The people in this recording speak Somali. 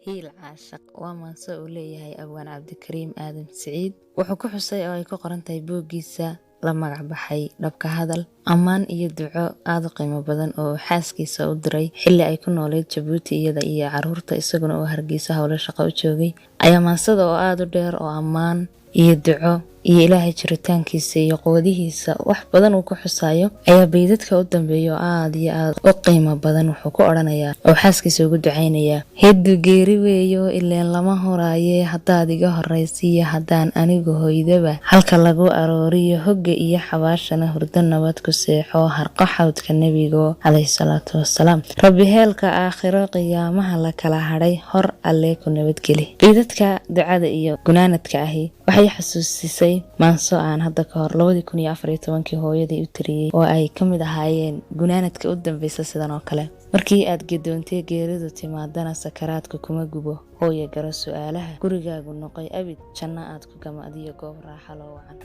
hiil caashaq waa maanso uu leeyahay abwaan cabdikariim aadan siciid wuxuu ku xusay oo ay ku qoran tahay booggiisa la magac baxay dhabka hadal ammaan iyo duco aad u qiimo badan oo xaaskiisa u diray xilli ay ku nooleed Jabuuti iyada iyo caruurta isaguna oo Hargeysa howlo shaqo u joogay ayaa maansada oo aad u dheer oo ammaan iyo duco iyo ilaahay jiritaankiisa iyo quwadihiisa wax badan uu ku xusayo ayaa baydadka u dambeeyo aad iyo aad u qiimo badan wuxuu ku oranayaa oo xaaskiisa ugu ducaynaya heedu geeri weeyo ileen lama horaaye haddaad iga horeysiiyo haddaan anigu hoydaba halka lagu arooriyo hogga iyo xabaashana hurdo nabad ku seexo harqo xawdka nebigo calayhi salaatu wassalaam rabbi heelka aakhiro qiyaamaha la kala hadhay hor alle ku nabadgeli baydadka ducada iyo gunaanadka ahi waxay xasuusisay maanso aan hadda ka hor 2014 hooyadii u tiriyay oo ay ka mid ahaayeen gunaanadka u dambaysa sidan oo kale markii aad gedoontay geeridu timaadana sakaraadka kuma gubo hooyo garo su'aalaha gurigaagu noqoy abid janna aad ku gama adiyo goob raaxo loo wacan